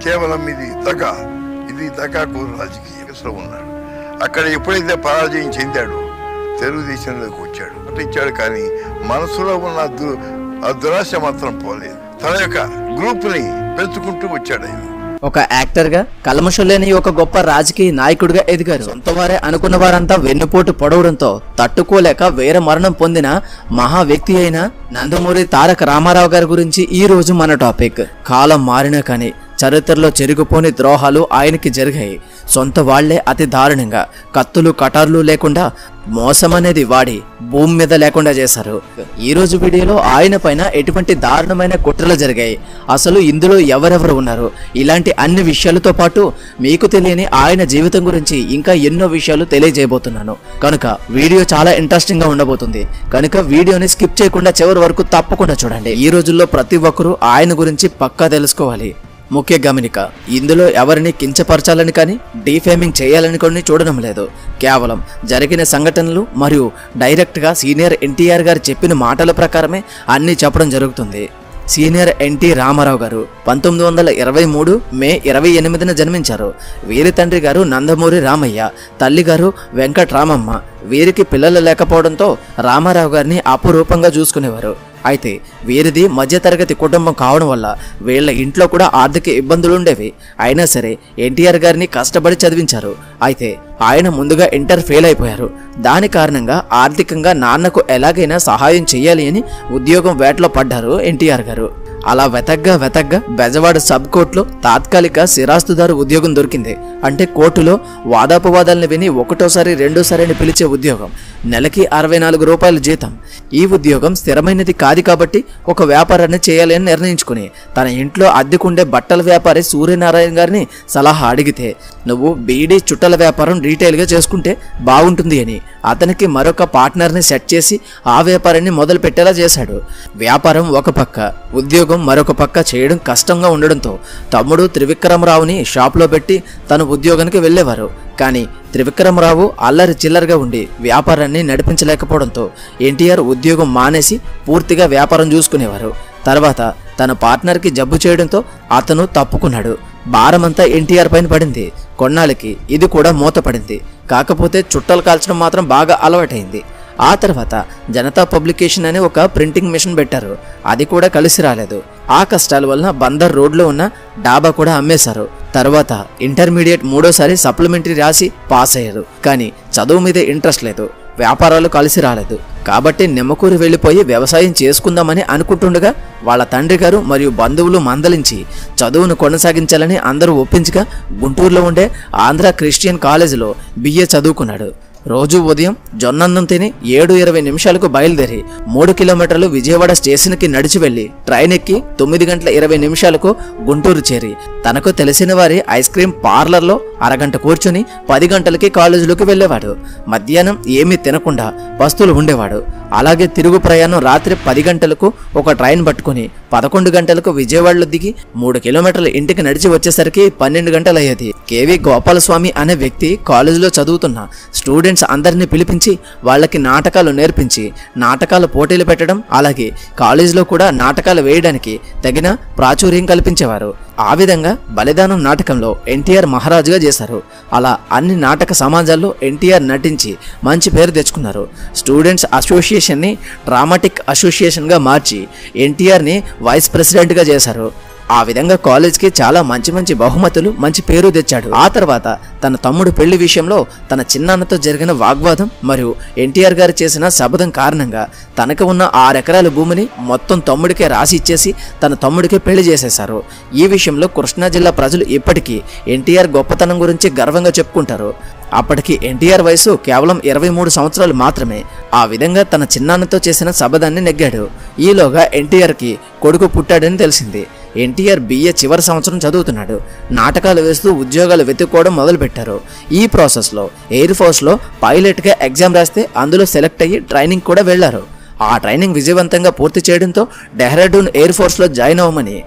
కేవలం ఇది దగాకోరు రాజకీయంలో ఉన్నాడు. అక్కడ ఎప్పుడైతే పరాజయం చెందాడో తెలుగుదేశంలోకి వచ్చాడు. అంటే ఇచ్చాడు, కానీ మనసులో ఉన్న ఆ దురాశ మాత్రం పోలేదు. తన యొక్క గ్రూప్ ని పెంచుకుంటూ వచ్చాడు. ఆయన ఒక యాక్టర్ గా కల్మషం లేని ఒక గొప్ప రాజకీయ నాయకుడిగా ఎదిగారు. సొంత వారే అనుకున్న వారంతా వెన్నుపోటు పొడవడంతో తట్టుకోలేక వేరే మరణం పొందిన మహా వ్యక్తి అయిన నందమూరి తారక రామారావు గారి గురించి ఈ రోజు మన టాపిక్. కాలం మారినా కానీ చరిత్రలో చెరిగిపోని ద్రోహాలు ఆయనకి జరిగాయి. సొంత వాళ్లే అతి దారుణంగా కత్తులు కటార్లు లేకుండా మోసం అనేది వాడి భూమి మీద లేకుండా చేశారు. ఈ రోజు వీడియోలో ఆయన పైన ఎటువంటి దారుణమైన కుట్రలు జరిగాయి, అసలు ఇందులో ఎవరెవరు ఉన్నారు, ఇలాంటి అన్ని విషయాలతో పాటు మీకు తెలియని ఆయన జీవితం గురించి ఇంకా ఎన్నో విషయాలు తెలియజేయబోతున్నాను. కనుక వీడియో చాలా ఇంట్రెస్టింగ్ గా ఉండబోతుంది. కనుక వీడియోని స్కిప్ చేయకుండా చివరి వరకు తప్పకుండా చూడండి. ఈ రోజుల్లో ప్రతి ఒక్కరూ ఆయన గురించి పక్కా తెలుసుకోవాలి. ముఖ్య గమనిక, ఇందులో ఎవరిని కించపరచాలని కానీ డీఫేమింగ్ చేయాలని కొన్ని చూడడం లేదు. కేవలం జరిగిన సంఘటనలు మరియు డైరెక్ట్గా సీనియర్ ఎన్టీఆర్ గారు చెప్పిన మాటల ప్రకారమే అన్నీ చెప్పడం జరుగుతుంది. సీనియర్ ఎన్టీ రామారావు గారు 1923 మే 28న జన్మించారు. వీరి తండ్రి గారు నందమూరి రామయ్య, తల్లి గారు వెంకట్రామమ్మ. వీరికి పిల్లలు లేకపోవడంతో రామారావు గారిని అపురూపంగా చూసుకునేవారు. అయితే వీరిది మధ్యతరగతి కుటుంబం కావడం వల్ల వీళ్ళ ఇంట్లో కూడా ఆర్థిక ఇబ్బందులుండేవి. అయినా సరే ఎన్టీఆర్ గారిని కష్టపడి చదివించారు. అయితే ఆయన ముందుగా ఇంటర్ ఫెయిల్ అయిపోయారు. దాని కారణంగా ఆర్థికంగా నాన్నకు ఎలాగైనా సహాయం చేయాలి అని ఉద్యోగం వేటలో పడ్డారు ఎన్టీఆర్ గారు. అలా వెతగ్గా బెజవాడ సబ్ కోర్టులో తాత్కాలిక స్థిరాస్తుదారు ఉద్యోగం దొరికింది. అంటే కోర్టులో వాదాపవాదాలను విని ఒకటోసారి రెండోసారి అని పిలిచే ఉద్యోగం. నెలకి 64 రూపాయల జీతం. ఈ ఉద్యోగం స్థిరమైనది కాదు కాబట్టి ఒక వ్యాపారాన్ని చేయాలి అని నిర్ణయించుకుని తన ఇంట్లో అద్దెకుండే బట్టల వ్యాపారి సూర్యనారాయణ గారిని సలహా అడిగితే, నువ్వు బీడీ చుట్టల వ్యాపారం రీటైల్గా చేసుకుంటే బాగుంటుంది అని అతనికి మరొక పార్ట్నర్ని సెట్ చేసి ఆ వ్యాపారాన్ని మొదలు పెట్టేలా చేశాడు. వ్యాపారం ఒక పక్క, ఉద్యోగం మరొక పక్క చేయడం కష్టంగా ఉండడంతో తమ్ముడు త్రివిక్రమరావుని షాప్లో పెట్టి తన ఉద్యోగానికి వెళ్ళేవారు. కానీ త్రివిక్రమరావు అల్లరి చిల్లరగా ఉండి వ్యాపారాన్ని నడిపించలేకపోవడంతో ఎన్టీఆర్ ఉద్యోగం మానేసి పూర్తిగా వ్యాపారం చూసుకునేవారు. తర్వాత తన పార్ట్నర్కి జబ్బు చేయడంతో అతను తప్పుకున్నాడు. భారమంతా ఎన్టీఆర్ పైన పడింది. కొన్నాళ్ళకి ఇది కూడా మూతపడింది. కాకపోతే చుట్టలు కాల్చడం మాత్రం బాగా అలవాటైంది. ఆ తర్వాత జనతా పబ్లికేషన్ అనే ఒక ప్రింటింగ్ మిషన్ పెట్టారు. అది కూడా కలిసి రాలేదు. ఆ కష్టాల వలన బందర్ రోడ్లో ఉన్న డాబా కూడా అమ్మేశారు. తర్వాత ఇంటర్మీడియట్ 3వ సప్లిమెంటరీ రాసి పాస్ అయ్యారు. కానీ చదువు మీద ఇంట్రెస్ట్ లేదు, వ్యాపారాలు కలిసి రాలేదు. కాబట్టి నిమ్మకూరు వెళ్ళిపోయి వ్యవసాయం చేసుకుందామని అనుకుంటుండగా వాళ్ళ తండ్రి గారు మరియు బంధువులు మందలించి చదువును కొనసాగించాలని అందరూ ఒప్పించగా గుంటూరులో ఉండే ఆంధ్ర క్రిస్టియన్ కాలేజీలో BA చదువుకున్నాడు. రోజు ఉదయం జొన్నన్నం తిని 7:20 బయలుదేరి 3 కిలోమీటర్లు విజయవాడ స్టేషన్కి నడిచి వెళ్లి ట్రైన్ ఎక్కి 9:20 గుంటూరు చేరి తనకు తెలిసిన వారి ఐస్ క్రీమ్ పార్లర్లో అరగంట కూర్చుని 10 గంటలకి కాలేజీలోకి వెళ్ళేవాడు. మధ్యాహ్నం ఏమీ తినకుండా పస్తులు ఉండేవాడు. అలాగే తిరుగు ప్రయాణం రాత్రి 10 గంటలకు ఒక ట్రైన్ పట్టుకుని 11 గంటలకు విజయవాడలో దిగి 3 కిలోమీటర్ల ఇంటికి నడిచి వచ్చేసరికి 12 గంటలయ్యేది. కేవి గోపాలస్వామి అనే వ్యక్తి కాలేజీలో చదువుతున్న స్టూడెంట్స్ అందరినీ పిలిపించి వాళ్ళకి నాటకాలు నేర్పించి నాటకాల పోటీలు పెట్టడం, అలాగే కాలేజీలో కూడా నాటకాలు వేయడానికి తగిన ప్రాచుర్యం కల్పించేవారు. ఆ విధంగా బలిదానం నాటకంలో ఎన్టీఆర్ మహారాజుగా చేశారు. అలా అన్ని నాటక సమాజాల్లో ఎన్టీఆర్ నటించి మంచి పేరు తెచ్చుకున్నారు. స్టూడెంట్స్ అసోసియేషన్ని డ్రామాటిక్ అసోసియేషన్గా మార్చి ఎన్టీఆర్ని వైస్ ప్రెసిడెంట్గా చేశారు. ఆ విధంగా కాలేజ్కి చాలా మంచి బహుమతులు, మంచి పేరు తెచ్చాడు. ఆ తర్వాత తన తమ్ముడు పెళ్లి విషయంలో తన చిన్నాన్నతో జరిగిన వాగ్వాదం మరియు ఎన్టీఆర్ గారు చేసిన శపథం కారణంగా తనకు ఉన్న 6 ఎకరాల భూమిని మొత్తం తమ్ముడికే రాసి ఇచ్చేసి తన తమ్ముడికే పెళ్లి చేసేశారు. ఈ విషయంలో కృష్ణా జిల్లా ప్రజలు ఇప్పటికీ ఎన్టీఆర్ గొప్పతనం గురించి గర్వంగా చెప్పుకుంటారు. అప్పటికి ఎన్టీఆర్ వయసు కేవలం 23 సంవత్సరాలు మాత్రమే. ఆ విధంగా తన చిన్నాన్నతో చేసిన శపథాన్ని నెగ్గాడు. ఈలోగా ఎన్టీఆర్కి కొడుకు పుట్టాడని తెలిసింది. ఎన్టీఆర్ BA చివరి సంవత్సరం చదువుతున్నాడు. నాటకాలు వేస్తూ ఉద్యోగాలు వెతుక్కోవడం మొదలుపెట్టారు. ఈ ప్రాసెస్లో ఎయిర్ ఫోర్స్లో పైలట్గా ఎగ్జామ్ రాస్తే అందులో సెలెక్ట్ అయ్యి ట్రైనింగ్ కూడా వెళ్లారు. ఆ ట్రైనింగ్ విజయవంతంగా పూర్తి చేయడంతో డెహ్రాడూన్ ఎయిర్ ఫోర్స్లో జాయిన్ అవ్వమని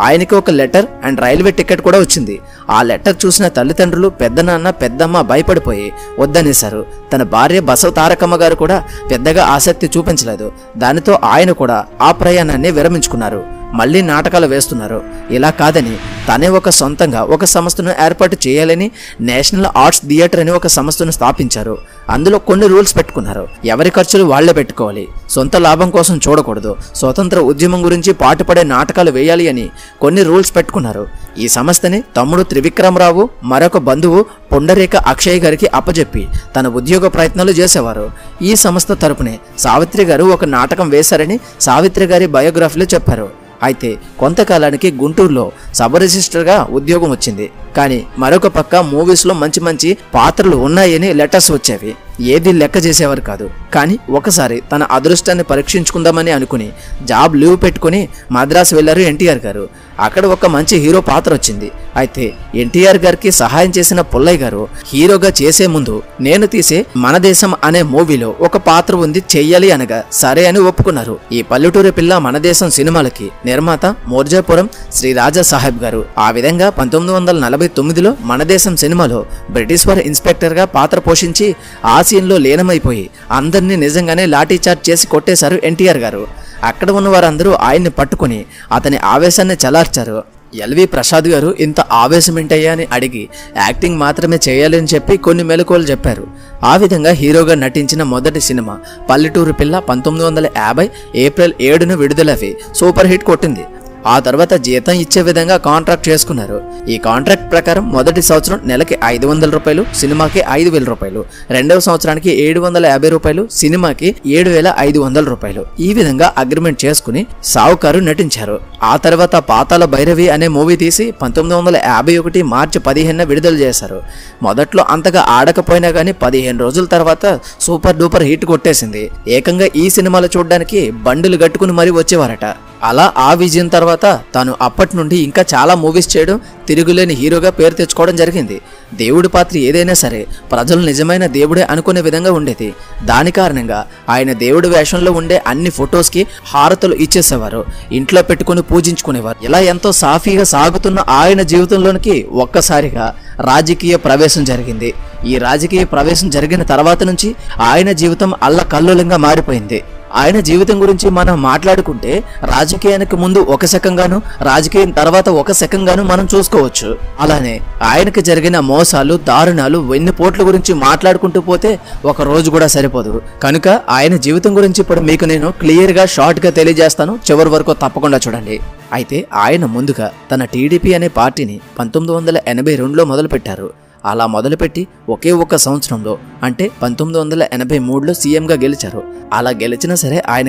ఆయనకి ఒక లెటర్ అండ్ రైల్వే టికెట్ కూడా వచ్చింది. ఆ లెటర్ చూసిన తల్లిదండ్రులు, పెద్దనాన్న, పెద్దమ్మ భయపడిపోయి వద్దనేశారు. తన భార్య బసవ తారకమ్మ గారు కూడా పెద్దగా ఆసక్తి చూపించలేదు. దానితో ఆయన కూడా ఆ ప్రయాణాన్ని విరమించుకున్నారు. మళ్ళీ నాటకాలు వేస్తున్నారు. ఇలా కాదని తనే ఒక సొంతంగా ఒక సంస్థను ఏర్పాటు చేయాలని నేషనల్ ఆర్ట్స్ థియేటర్ అని ఒక సంస్థను స్థాపించారు. అందులో కొన్ని రూల్స్ పెట్టుకున్నారు. ఎవరి ఖర్చులు వాళ్లే పెట్టుకోవాలి, సొంత లాభం కోసం చూడకూడదు, స్వతంత్ర ఉద్యమం గురించి పాటుపడే నాటకాలు వేయాలి అని కొన్ని రూల్స్ పెట్టుకున్నారు. ఈ సంస్థని తమ్ముడు త్రివిక్రమరావు మరొక బంధువు పొండరేక అక్షయ్ గారికి అప్పజెప్పి తన ఉద్యోగ ప్రయత్నాలు చేసేవారు. ఈ సంస్థ తరపునే సావిత్రి గారు ఒక నాటకం వేశారని సావిత్రి గారి బయోగ్రఫీలో చెప్పారు. అయితే కొంతకాలానికి గుంటూరులో సబ్ రిజిస్టర్గా ఉద్యోగం వచ్చింది. కానీ మరొక పక్క మూవీస్లో మంచి మంచి పాత్రలు ఉన్నాయని లెటర్స్ వచ్చేవి. ఏది లెక్క చేసేవారు కాదు. కానీ ఒకసారి తన అదృష్టాన్ని పరీక్షించుకుందామని అనుకుని జాబ్ లీవ్ పెట్టుకుని మద్రాసు వెళ్లారు ఎన్టీఆర్ గారు. అక్కడ ఒక మంచి హీరో పాత్ర వచ్చింది. అయితే ఎన్టీఆర్ గారికి సహాయం చేసిన పుల్లయ్య గారు హీరోగా చేసే ముందు నేను తీసే మన దేశం అనే మూవీలో ఒక పాత్ర ఉంది, చెయ్యాలి అనగా సరే అని ఒప్పుకున్నారు. ఈ పల్లెటూరి పిల్ల మన దేశం సినిమాలకి నిర్మాత మోర్జాపురం శ్రీ రాజా సాహెబ్ గారు. ఆ విధంగా 1949లో మన దేశం సినిమాలో బ్రిటిష్ వారి ఇన్స్పెక్టర్ గా పాత్ర పోషించి ఆ సీన్లో లీనమైపోయి అందరినీ నిజంగానే లాఠీ చార్జ్ చేసి కొట్టేశారు ఎన్టీఆర్ గారు. అక్కడ ఉన్న వారందరూ ఆయన్ని పట్టుకుని అతని ఆవేశాన్ని చలార్చారు. ఎల్వి ప్రసాద్ గారు ఇంత ఆవేశం ఏంటయ్యా అని అడిగి యాక్టింగ్ మాత్రమే చేయాలని చెప్పి కొన్ని మెలకువలు చెప్పారు. ఆ విధంగా హీరోగా నటించిన మొదటి సినిమా పల్లెటూరు పిల్ల 1950 ఏప్రిల్ 7న విడుదలవి సూపర్ హిట్ కొట్టింది. ఆ తర్వాత జీతం ఇచ్చే విధంగా కాంట్రాక్ట్ చేసుకున్నారు. ఈ కాంట్రాక్ట్ ప్రకారం మొదటి సంవత్సరం నెలకి 500 రూపాయలు, సినిమాకి 5000 రూపాయలు, రెండవ సంవత్సరానికి 750 రూపాయలు, సినిమాకి 7500 రూపాయలు. ఈ విధంగా అగ్రిమెంట్ చేసుకుని సావుకారు నటించారు. ఆ తర్వాత పాతాళ భైరవి అనే మూవీ తీసి 1951 మార్చి 15న విడుదల చేశారు. మొదట్లో అంతగా ఆడకపోయినా గానీ 15 రోజుల తర్వాత సూపర్ డూపర్ హిట్ కొట్టేసింది. ఏకంగా ఈ సినిమాలు చూడడానికి బండులు కట్టుకుని మరీ వచ్చేవారట. అలా ఆ విజయం తర్వాత తాను అప్పటి నుండి ఇంకా చాలా మూవీస్ చేయడం, తిరుగులేని హీరోగా పేరు తెచ్చుకోవడం జరిగింది. దేవుడి పాత్ర ఏదైనా సరే ప్రజలు నిజమైన దేవుడే అనుకునే విధంగా ఉండేది. దాని కారణంగా ఆయన దేవుడి వేషంలో ఉండే అన్ని ఫొటోస్కి హారతులు ఇచ్చేసేవారు, ఇంట్లో పెట్టుకుని పూజించుకునేవారు. ఇలా ఎంతో సాఫీగా సాగుతున్న ఆయన జీవితంలోనికి ఒక్కసారిగా రాజకీయ ప్రవేశం జరిగింది. ఈ రాజకీయ ప్రవేశం జరిగిన తర్వాత నుంచి ఆయన జీవితం అల్లకల్లోలంగా మారిపోయింది. ఆయన జీవితం గురించి మనం మాట్లాడుకుంటే రాజకీయానికి ముందు ఒక శకంగాను, రాజకీయం తర్వాత ఒక శకంగాను మనం చూసుకోవచ్చు. అలానే ఆయనకి జరిగిన మోసాలు, దారుణాలు, వెన్నుపోట్ల గురించి మాట్లాడుకుంటూ పోతే ఒక రోజు కూడా సరిపోదు. కనుక ఆయన జీవితం గురించి ఇప్పుడు మీకు నేను క్లియర్గా షార్ట్గా తెలియజేస్తాను, చివరి వరకు తప్పకుండా చూడండి. అయితే ఆయన ముందుగా తన టీడీపీ అనే పార్టీని 1982లో మొదలుపెట్టారు. అలా మొదలుపెట్టి ఒకే ఒక్క సంవత్సరంలో అంటే 1983లో సీఎంగా గెలిచారు. అలా గెలిచినా సరే ఆయన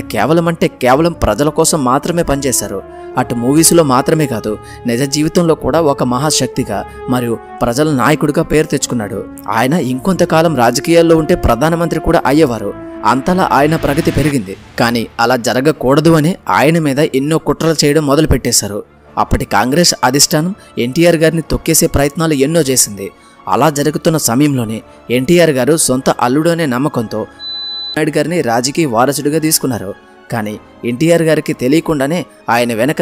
కేవలం ప్రజల కోసం మాత్రమే పనిచేశారు. అటు మూవీస్లో మాత్రమే కాదు, నిజ జీవితంలో కూడా ఒక మహాశక్తిగా మరియు ప్రజల నాయకుడిగా పేరు తెచ్చుకున్నాడు. ఆయన ఇంకొంతకాలం రాజకీయాల్లో ఉంటే ప్రధానమంత్రి కూడా అయ్యేవారు. అంతలా ఆయన ప్రగతి పెరిగింది. కానీ అలా జరగకూడదు అని ఆయన మీద ఎన్నో కుట్రలు చేయడం మొదలుపెట్టేశారు. అప్పటి కాంగ్రెస్ అధిష్టానం ఎన్టీఆర్ గారిని తొక్కేసే ప్రయత్నాలు ఎన్నో చేసింది. అలా జరుగుతున్న సమయంలోనే ఎన్టీఆర్ గారు సొంత అల్లుడు అనే నమ్మకంతో నాయుడు గారిని రాజకీయ వారసుడిగా తీసుకున్నారు. కానీ ఎన్టీఆర్ గారికి తెలియకుండానే ఆయన వెనక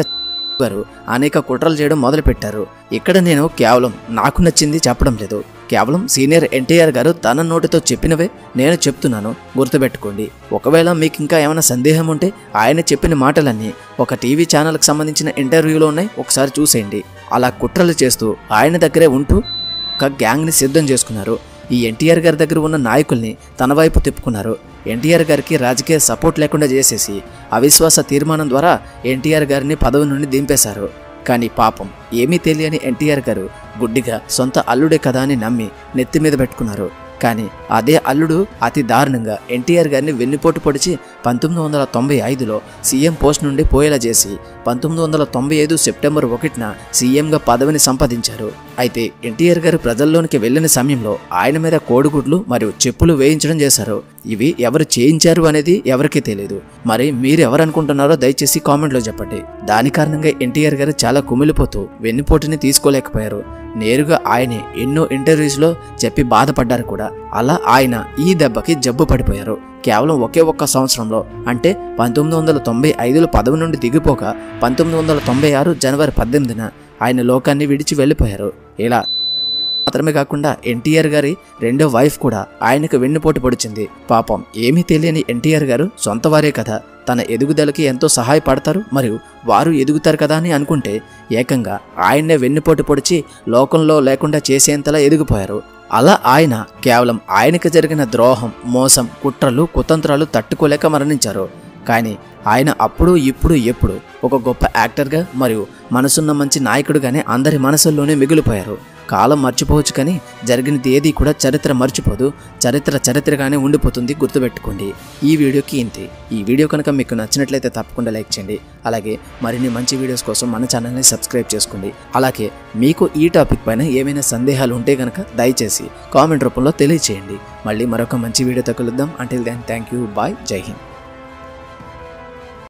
గారు అనేక కుట్రలు చేయడం మొదలుపెట్టారు. ఇక్కడ నేను కేవలం నాకు నచ్చింది చెప్పడం లేదు, కేవలం సీనియర్ ఎన్టీఆర్ గారు తన నోటితో చెప్పినవే నేను చెప్తున్నాను, గుర్తుపెట్టుకోండి. ఒకవేళ మీకు ఇంకా ఏమైనా సందేహం ఉంటే ఆయన చెప్పిన మాటలన్నీ ఒక టీవీ ఛానల్కి సంబంధించిన ఇంటర్వ్యూలో ఉన్నాయి, ఒకసారి చూసేయండి. అలా కుట్రలు చేస్తూ ఆయన దగ్గరే ఉంటూ ఒక గ్యాంగ్ని సిద్ధం చేసుకున్నారు. ఈ ఎన్టీఆర్ గారి దగ్గర ఉన్న నాయకుల్ని తన వైపు తిప్పుకున్నారు. ఎన్టీఆర్ గారికి రాజకీయ సపోర్ట్ లేకుండా చేసేసి అవిశ్వాస తీర్మానం ద్వారా ఎన్టీఆర్ గారిని పదవి నుండి దింపేశారు. కానీ పాపం ఏమీ తెలియని ఎన్టీఆర్ గారు గుడ్డిగా సొంత అల్లుడే కదా అని నమ్మి నెత్తి మీద పెట్టుకున్నారు. కానీ అదే అల్లుడు అతి దారుణంగా ఎన్టీఆర్ గారిని వెన్నుపోటు పొడిచి 1995లో సీఎం పోస్ట్ నుండి పోయేలా చేసి 1995 సెప్టెంబర్ 1న సీఎంగా పదవిని సంపాదించారు. అయితే ఎన్టీఆర్ గారు ప్రజల్లోనికి వెళ్లిన సమయంలో ఆయన మీద కోడిగుడ్లు మరియు చెప్పులు వేయించడం చేశారు. ఇవి ఎవరు చేయించారు అనేది ఎవరికీ తెలియదు. మరి మీరు ఎవరనుకుంటున్నారో దయచేసి కామెంట్లో చెప్పండి. దాని కారణంగా ఎన్టీఆర్ గారు చాలా కుమిలిపోతూ వెన్నుపోటుని తీసుకోలేకపోయారు. నేరుగా ఆయనే ఎన్నో ఇంటర్వ్యూస్లో చెప్పి బాధపడ్డారు కూడా. అలా ఆయన ఈ దెబ్బకి జబ్బు పడిపోయారు. కేవలం ఒకే ఒక్క సంవత్సరంలో అంటే 1995లో పదవి నుండి దిగిపోక 1996 జనవరి 18న ఆయన లోకాన్ని విడిచి వెళ్ళిపోయారు. ఇలా మాత్రమే కాకుండా ఎన్టీఆర్ గారి రెండో వైఫ్ కూడా ఆయనకు వెన్నుపోటు పొడిచింది. పాపం ఏమీ తెలియని ఎన్టీఆర్ గారు సొంత వారే కదా తన ఎదుగుదలకి ఎంతో సహాయపడతారు, మరియు వారు ఎదుగుతారు కదా అని అనుకుంటే ఏకంగా ఆయన్నే వెన్నుపోటు పొడిచి లోకంలో లేకుండా చేసేంతలా ఎదిగిపోయారు. అలా ఆయన కేవలం ఆయనకు జరిగిన ద్రోహం, మోసం, కుట్రలు, కుతంత్రాలు తట్టుకోలేక మరణించారు. కానీ ఆయన అప్పుడు ఇప్పుడు ఎప్పుడు ఒక గొప్ప యాక్టర్గా మరియు మనసున్న మంచి నాయకుడిగానే అందరి మనసుల్లోనే మిగిలిపోయారు. కాలం మర్చిపోవచ్చు, కానీ జరిగినది ఏది కూడా చరిత్ర మర్చిపోదు. చరిత్రగానే ఉండిపోతుంది, గుర్తుపెట్టుకోండి. ఈ వీడియోకి ఇంతే. ఈ వీడియో కనుక మీకు నచ్చినట్లయితే తప్పకుండా లైక్ చేయండి. అలాగే మరిన్ని మంచి వీడియోస్ కోసం మన ఛానల్ని సబ్స్క్రైబ్ చేసుకోండి. అలాగే మీకు ఈ టాపిక్ పైన ఏమైనా సందేహాలు ఉంటే కనుక దయచేసి కామెంట్ రూపంలో తెలియచేయండి. మళ్ళీ మరొక మంచి వీడియోతో కలుద్దాం. Until then thank you, bye, జై హింద్.